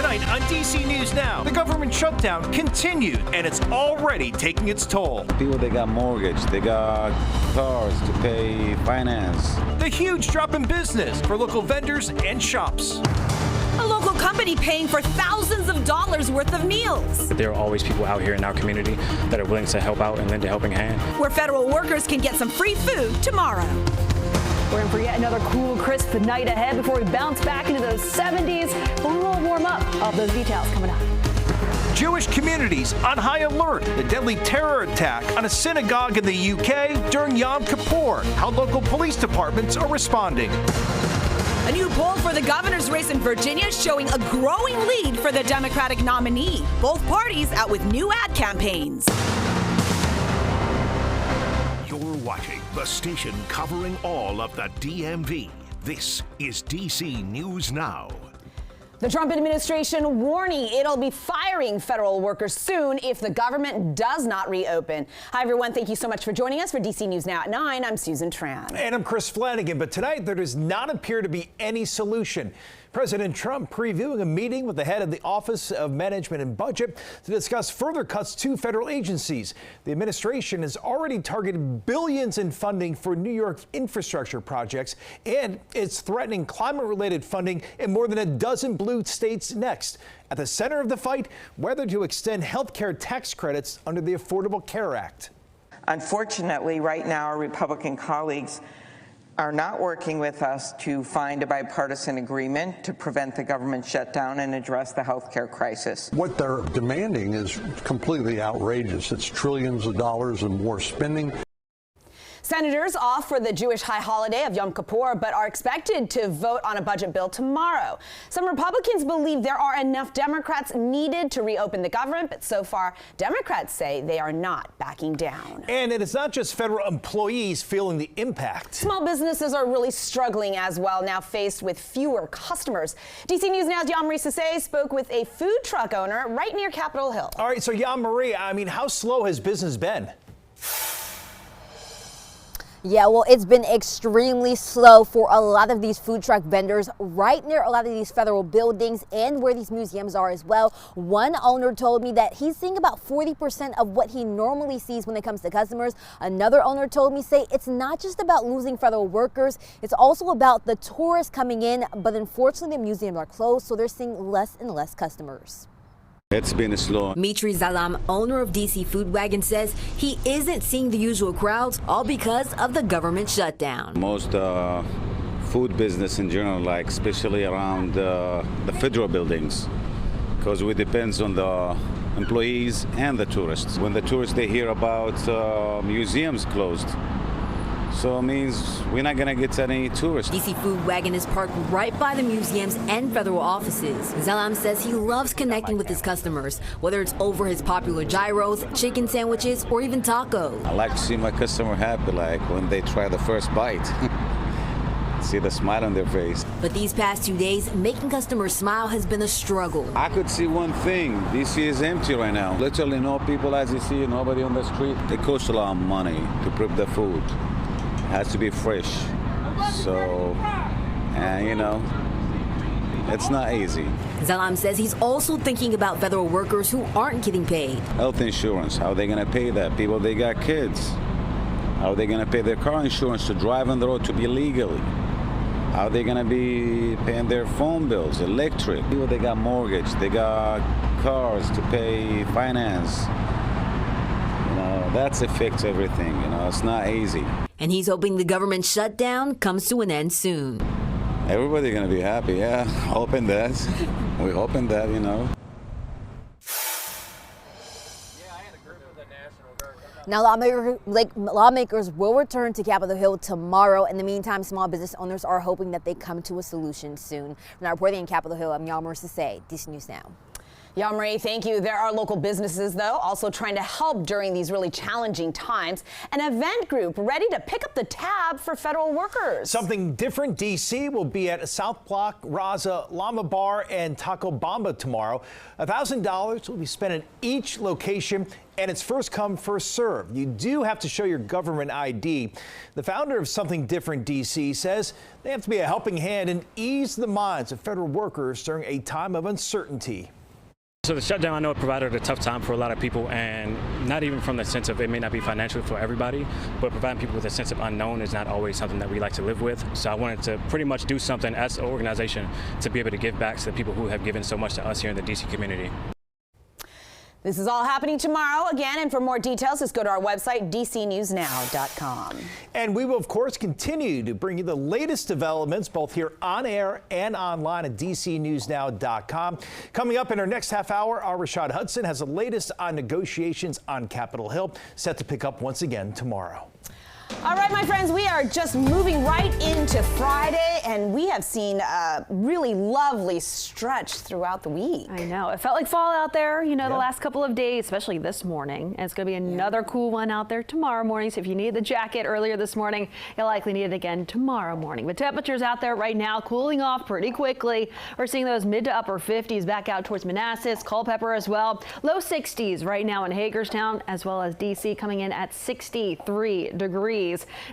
Tonight on DC News Now, the government shutdown continued, and it's already taking its toll. People, they got mortgage, they got cars to pay, finance. The huge drop in business for local vendors and shops. A local company paying for thousands of dollars worth of meals. There are always people out here in our community that are willing to help out and lend a helping hand. Where federal workers can get some free food tomorrow. We're in for yet another cool, crisp night ahead before we bounce back into those 70s. But we'll warm up. All those details coming up. Jewish communities on high alert. The deadly terror attack on a synagogue in the UK during Yom Kippur. How local police departments are responding. A new poll for the governor's race in Virginia showing a growing lead for the Democratic nominee. Both parties out with new ad campaigns. You're watching the station covering all of the DMV. This is DC News Now. The Trump administration warning it'll be firing federal workers soon if the government does not reopen. Hi, everyone. Thank you so much for joining us for DC News Now at 9. I'm Susan Tran. And I'm Chris Flanagan. But tonight, there does not appear to be any solution. President Trump previewing a meeting with the head of the Office of Management and Budget to discuss further cuts to federal agencies. The administration has already targeted billions in funding for New York infrastructure projects, and it's threatening climate-related funding in more than a dozen blue states next. At the center of the fight, whether to extend health care tax credits under the Affordable Care Act. Unfortunately, right now, our Republican colleagues are not working with us to find a bipartisan agreement to prevent the government shutdown and address the health care crisis. What they're demanding is completely outrageous. It's trillions of dollars and more spending. Senators off for the Jewish high holiday of Yom Kippur, but are expected to vote on a budget bill tomorrow. Some Republicans believe there are enough Democrats needed to reopen the government, but so far, Democrats say they are not backing down. And it is not just federal employees feeling the impact. Small businesses are really struggling as well, now faced with fewer customers. DC News Now's Yam Sase spoke with a food truck owner right near Capitol Hill. All right, so Yam Marie, I mean, how slow has business been? Yeah, well, it's been extremely slow for a lot of these food truck vendors right near a lot of these federal buildings and where these museums are as well. One owner told me that he's seeing about 40% of what he normally sees when it comes to customers. Another owner told me, say, it's not just about losing federal workers, it's also about the tourists coming in, but unfortunately the museums are closed, so they're seeing less and less customers. It's been slow. Mitri Zalam, owner of DC Food Wagon, says he isn't seeing the usual crowds, all because of the government shutdown. Most food business in general, like especially around the federal buildings, because it depends on the employees and the tourists. When the tourists, they hear about museums closed, so it means we're not going to get any tourists. DC Food Wagon is parked right by the museums and federal offices. Zalam says he loves connecting with his customers, whether it's over his popular gyros, chicken sandwiches, or even tacos. I like to see my customer happy, like when they try the first bite. See the smile on their face. But these past 2 days, making customers smile has been a struggle. I could see one thing. DC is empty right now. Literally no people, as you see, nobody on the street. It costs a lot of money to prep the food. Has to be fresh, so you know, it's not easy. Zalam says he's also thinking about federal workers who aren't getting paid. Health insurance, how are they going to pay that? People, they got kids. How are they going to pay their car insurance to drive on the road to be legally? How are they going to be paying their phone bills, electric? People, they got mortgage, they got cars to pay, finance. You know, that's affects everything. You know, it's not easy. And he's hoping the government shutdown comes to an end soon. Everybody's going to be happy, yeah. Hoping that. We're hoping that, you know. Now, lawmakers will return to Capitol Hill tomorrow. In the meantime, small business owners are hoping that they come to a solution soon. Now, reporting in Capitol Hill, I'm Yam Sase, DC News Now. Yeah, Marie, thank you. There are local businesses, though, also trying to help during these really challenging times. An event group ready to pick up the tab for federal workers. Something different. D.C. will be at South Block, Raza, Llama Bar, and Taco Bamba tomorrow. $1,000 will be spent at each location, and it's first come, first served. You do have to show your government ID. The founder of Something Different D.C. says they have to be a helping hand and ease the minds of federal workers during a time of uncertainty. So the shutdown, I know it provided a tough time for a lot of people, and not even from the sense of it may not be financial for everybody, but providing people with a sense of unknown is not always something that we like to live with. So I wanted to pretty much do something as an organization to be able to give back to the people who have given so much to us here in the DC community. This is all happening tomorrow again, and for more details, just go to our website, dcnewsnow.com. And we will, of course, continue to bring you the latest developments, both here on air and online at dcnewsnow.com. Coming up in our next half hour, our Rashad Hudson has the latest on negotiations on Capitol Hill, set to pick up once again tomorrow. All right, my friends, we are just moving right into Friday, and we have seen a really lovely stretch throughout the week. I know. It felt like fall out there, the last couple of days, especially this morning. And it's going to be another cool one out there tomorrow morning. So if you needed the jacket earlier this morning, you'll likely need it again tomorrow morning. But temperatures out there right now cooling off pretty quickly. We're seeing those mid to upper 50s back out towards Manassas, Culpeper as well. Low 60s right now in Hagerstown, as well as DC coming in at 63 degrees.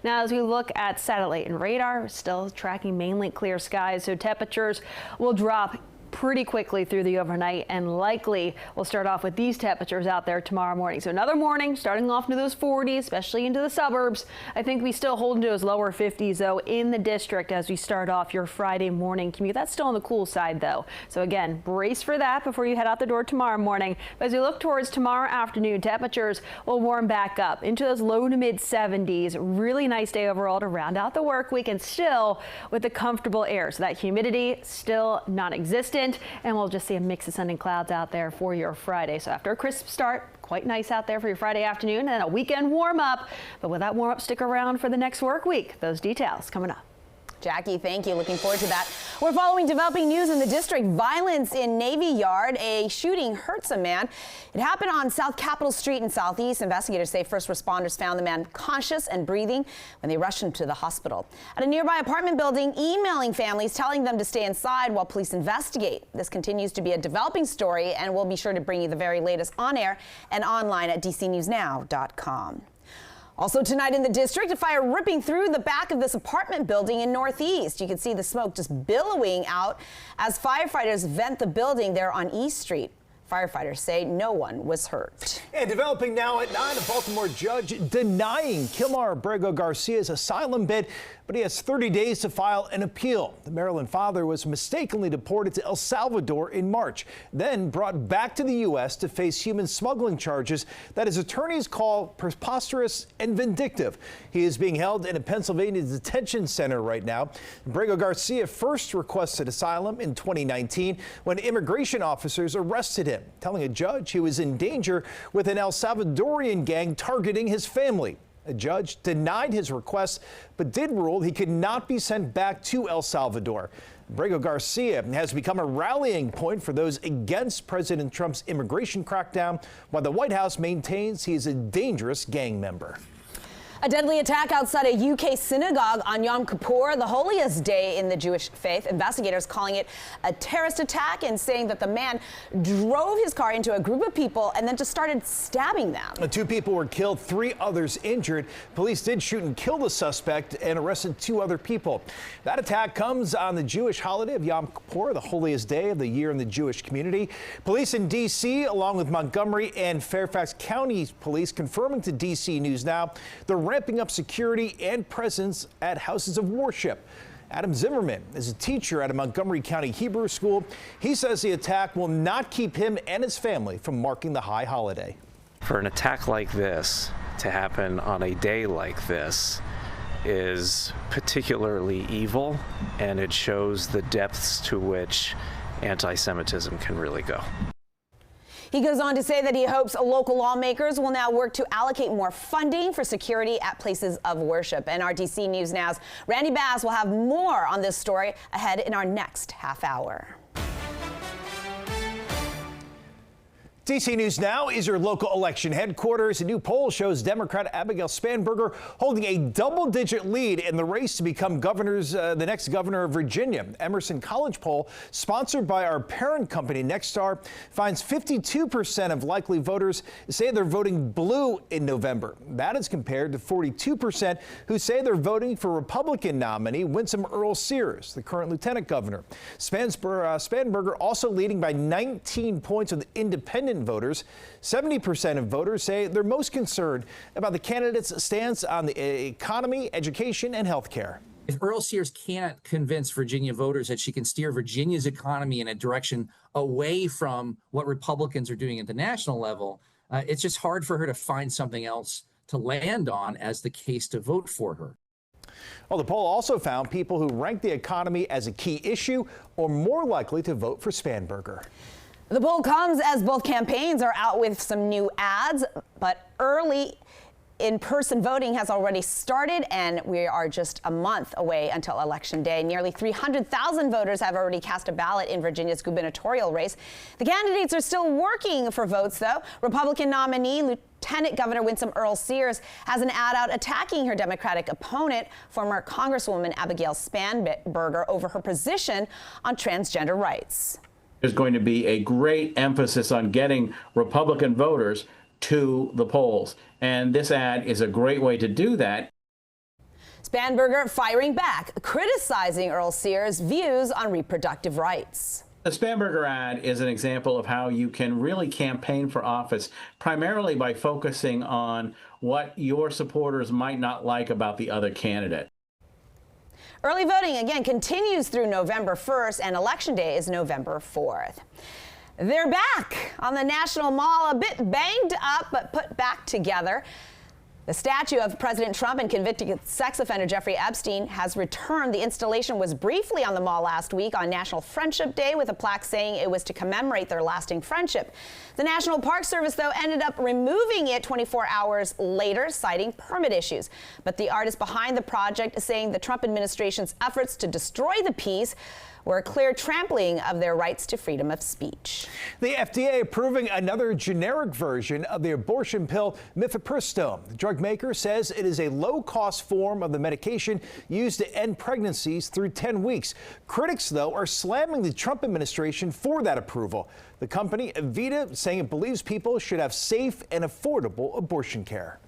Now, as we look at satellite and radar, still tracking mainly clear skies, so temperatures will drop pretty quickly through the overnight, and likely we'll start off with these temperatures out there tomorrow morning. So another morning starting off into those 40s, especially into the suburbs. I think we still hold into those lower 50s though in the district as we start off your Friday morning commute. That's still on the cool side though. So again, brace for that before you head out the door tomorrow morning. But as we look towards tomorrow afternoon, temperatures will warm back up into those low to mid 70s. Really nice day overall to round out the work week, and still with the comfortable air. So that humidity still non-existent. And we'll just see a mix of sun and clouds out there for your Friday. So after a crisp start, quite nice out there for your Friday afternoon, and a weekend warm up. But with that warm up, stick around for the next work week. Those details coming up. Jackie, thank you. Looking forward to that. We're following developing news in the district. Violence in Navy Yard. A shooting hurts a man. It happened on South Capitol Street in Southeast. Investigators say first responders found the man conscious and breathing when they rushed him to the hospital. At a nearby apartment building, emailing families telling them to stay inside while police investigate. This continues to be a developing story, and we'll be sure to bring you the very latest on air and online at dcnewsnow.com. Also tonight in the district, a fire ripping through the back of this apartment building in Northeast. You can see the smoke just billowing out as firefighters vent the building there on East Street. Firefighters say no one was hurt. And developing now at 9, a Baltimore judge denying Kilmar Abrego Garcia's asylum bid, but he has 30 days to file an appeal. The Maryland father was mistakenly deported to El Salvador in March, then brought back to the U.S. to face human smuggling charges that his attorneys call preposterous and vindictive. He is being held in a Pennsylvania detention center right now. Abrego Garcia first requested asylum in 2019 when immigration officers arrested him, telling a judge he was in danger with an El Salvadorian gang targeting his family. A judge denied his request, but did rule he could not be sent back to El Salvador. Abrego Garcia has become a rallying point for those against President Trump's immigration crackdown, while the White House maintains he is a dangerous gang member. A deadly attack outside a UK synagogue on Yom Kippur, the holiest day in the Jewish faith. Investigators calling it a terrorist attack and saying that the man drove his car into a group of people and then just started stabbing them. 2 people were killed, 3 others injured. Police did shoot and kill the suspect and arrested 2 other people. That attack comes on the Jewish holiday of Yom Kippur, the holiest day of the year in the Jewish community. Police in D.C., along with Montgomery and Fairfax County Police, confirming to DC News Now the ramping up security and presence at houses of worship. Adam Zimmerman is a teacher at a Montgomery County Hebrew school. He says the attack will not keep him and his family from marking the high holiday. For an attack like this to happen on a day like this is particularly evil, and it shows the depths to which anti-Semitism can really go. He goes on to say that he hopes local lawmakers will now work to allocate more funding for security at places of worship. And our DC News Now's Randy Bass will have more on this story ahead in our next half hour. DC News Now is your local election headquarters. A new poll shows Democrat Abigail Spanberger holding a double-digit lead in the race to become the next governor of Virginia. Emerson College poll, sponsored by our parent company Nexstar, finds 52% of likely voters say they're voting blue in November. That is compared to 42% who say they're voting for Republican nominee Winsome Earl-Sears, the current lieutenant governor. Spanberger also leading by 19 points with independent voters. 70% of voters say they're most concerned about the candidate's stance on the economy, education, and health care. If Earl-Sears can't convince Virginia voters that she can steer Virginia's economy in a direction away from what Republicans are doing at the national level, it's just hard for her to find something else to land on as the case to vote for her. Well, the poll also found people who rank the economy as a key issue are more likely to vote for Spanberger. The poll comes as both campaigns are out with some new ads, but early in-person voting has already started, and we are just a month away until Election Day. Nearly 300,000 voters have already cast a ballot in Virginia's gubernatorial race. The candidates are still working for votes, though. Republican nominee Lieutenant Governor Winsome Earl-Sears has an ad out attacking her Democratic opponent, former Congresswoman Abigail Spanberger, over her position on transgender rights. There's going to be a great emphasis on getting Republican voters to the polls, and this ad is a great way to do that. Spanberger firing back, criticizing Earl-Sears' views on reproductive rights. The Spanberger ad is an example of how you can really campaign for office, primarily by focusing on what your supporters might not like about the other candidate. Early voting, again, continues through November 1st, and Election Day is November 4th. They're back on the National Mall, a bit banged up, but put back together. The statue of President Trump and convicted sex offender Jeffrey Epstein has returned. The installation was briefly on the mall last week on National Friendship Day with a plaque saying it was to commemorate their lasting friendship. The National Park Service, though, ended up removing it 24 hours later, citing permit issues. But the artist behind the project is saying the Trump administration's efforts to destroy the piece were a clear trampling of their rights to freedom of speech. The FDA approving another generic version of the abortion pill mifepristone. The drug maker says it is a low-cost form of the medication used to end pregnancies through 10 weeks. Critics, though, are slamming the Trump administration for that approval. The company, Avita, saying it believes people should have safe and affordable abortion care.